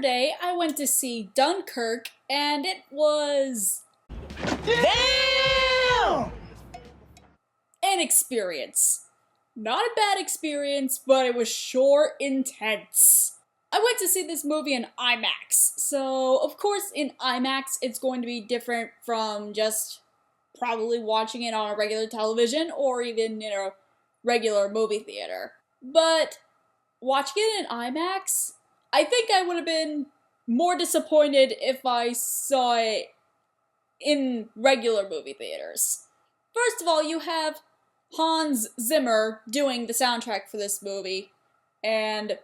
Saturday, I went to see Dunkirk, and it was Damn! an experience. Not a bad experience, but it was sure intense. I went to see this movie in IMAX, so of course in IMAX it's going to be different from just probably watching it on a regular television or even in a regular movie theater. But watching it in IMAX, I think I would have been more disappointed if I saw it in regular movie theaters. First of all, you have Hans Zimmer doing the soundtrack for this movie, and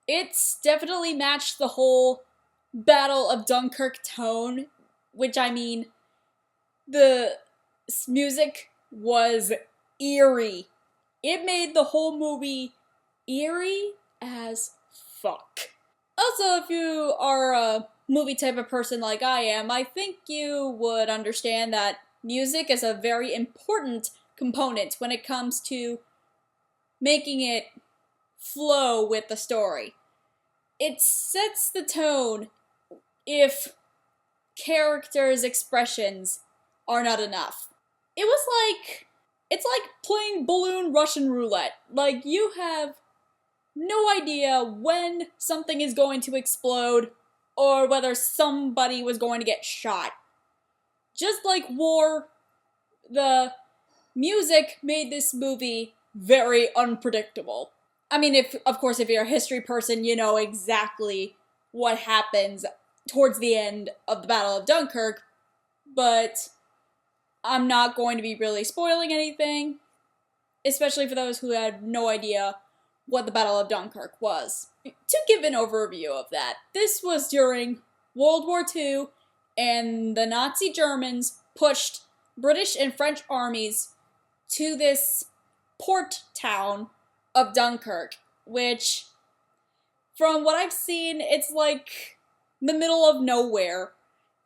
it's definitely matched the whole Battle of Dunkirk tone, which I mean, the music was eerie. It made the whole movie eerie as fuck. Also, if you are a movie type of person like I am, I think you would understand that music is a very important component when it comes to making it flow with the story. It sets the tone if characters' expressions are not enough. It's like playing balloon Russian roulette. Like, you have no idea when something is going to explode or whether somebody was going to get shot. Just like war, the music made this movie very unpredictable. I mean, if you're a history person, you know exactly what happens towards the end of the Battle of Dunkirk, but I'm not going to be really spoiling anything, especially for those who had no idea what the Battle of Dunkirk was. To give an overview of that, this was during World War II, and the Nazi Germans pushed British and French armies to this port town of Dunkirk, which, from what I've seen, it's like the middle of nowhere,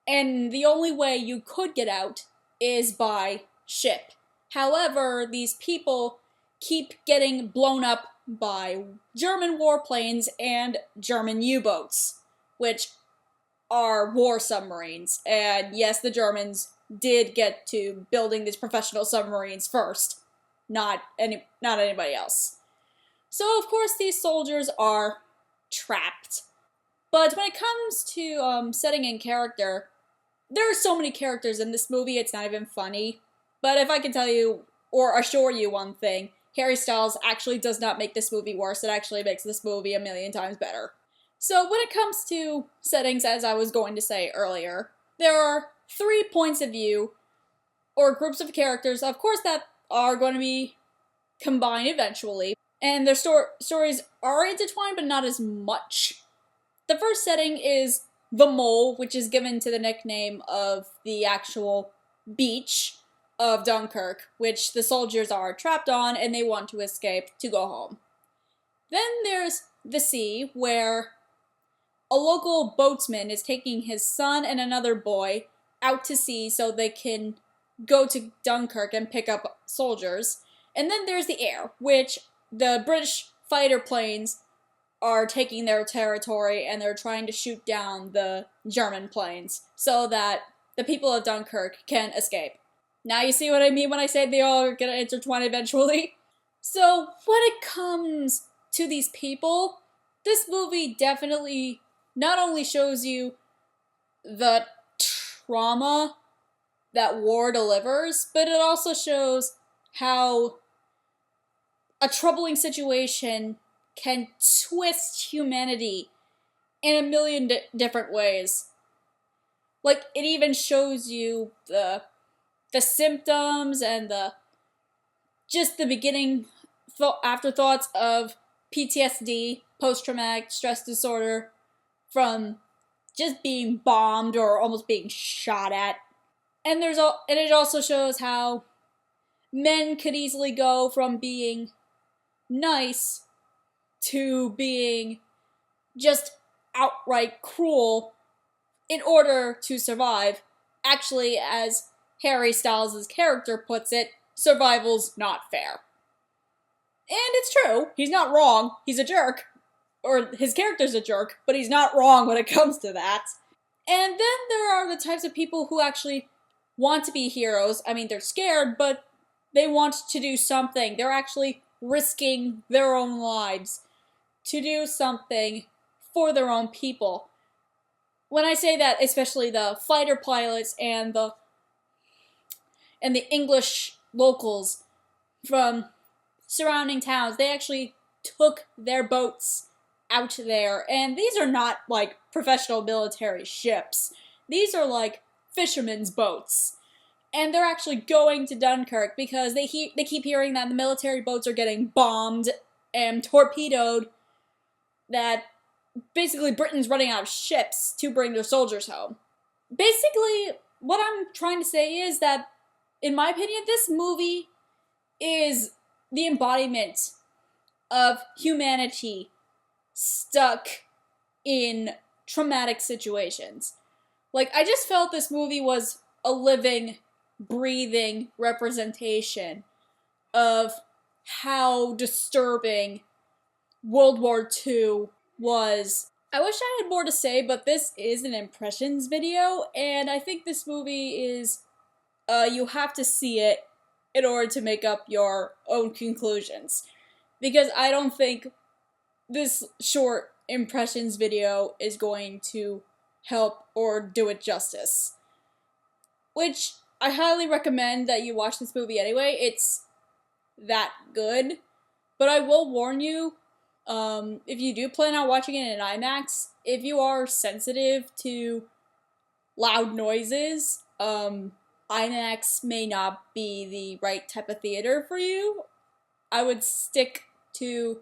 and the only way you could get out is by ship. However, these people keep getting blown up by German warplanes and German U-boats, which are war submarines. And yes, the Germans did get to building these professional submarines first, not anybody else. So, of course, these soldiers are trapped. But when it comes to setting in character, there are so many characters in this movie, it's not even funny. But if I can tell you, or assure you one thing, Harry Styles actually does not make this movie worse, it actually makes this movie a million times better. So when it comes to settings, as I was going to say earlier, there are 3 points of view, or groups of characters, of course, that are going to be combined eventually, and their stories are intertwined, but not as much. The first setting is the Mole, which is given to the nickname of the actual beach of Dunkirk, which the soldiers are trapped on and they want to escape to go home. Then there's the sea, where a local boatsman is taking his son and another boy out to sea so they can go to Dunkirk and pick up soldiers. And then there's the air, which the British fighter planes are taking their territory and they're trying to shoot down the German planes so that the people of Dunkirk can escape. Now you see what I mean when I say they all are gonna intertwine eventually? So when it comes to these people, this movie definitely not only shows you the trauma that war delivers, but it also shows how a troubling situation can twist humanity in a million different ways. Like, it even shows you the symptoms and just the beginning afterthoughts of PTSD, post-traumatic stress disorder, from just being bombed or almost being shot at. And it also shows how men could easily go from being nice to being just outright cruel in order to survive. Actually, as Harry Styles' character puts it, survival's not fair. And it's true, he's not wrong, he's a jerk. or his character's a jerk, but he's not wrong when it comes to that. And then there are the types of people who actually want to be heroes. I mean, they're scared, but they want to do something. They're actually risking their own lives to do something for their own people. When I say that, especially the fighter pilots and the English locals from surrounding towns, they actually took their boats out there. And these are not like professional military ships. These are like fishermen's boats. And they're actually going to Dunkirk because they keep hearing that the military boats are getting bombed and torpedoed, that basically Britain's running out of ships to bring their soldiers home. Basically, what I'm trying to say is that, in my opinion, this movie is the embodiment of humanity stuck in traumatic situations. Like, I just felt this movie was a living, breathing representation of how disturbing World War II was. I wish I had more to say, but this is an impressions video, and I think this movie is, you have to see it in order to make up your own conclusions. Because I don't think this short impressions video is going to help or do it justice. Which, I highly recommend that you watch this movie anyway. It's that good. But I will warn you, if you do plan on watching it in IMAX, if you are sensitive to loud noises, IMAX may not be the right type of theater for you. I would stick to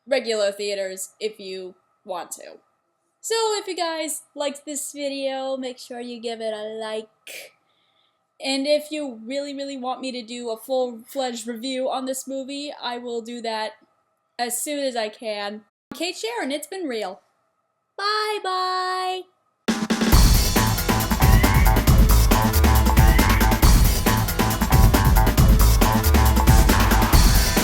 regular theaters if you want to. So if you guys liked this video, make sure you give it a like. And if you really want me to do a full-fledged review on this movie, I will do that as soon as I can. I'm Cait, Cher, and it's been real. Bye-bye!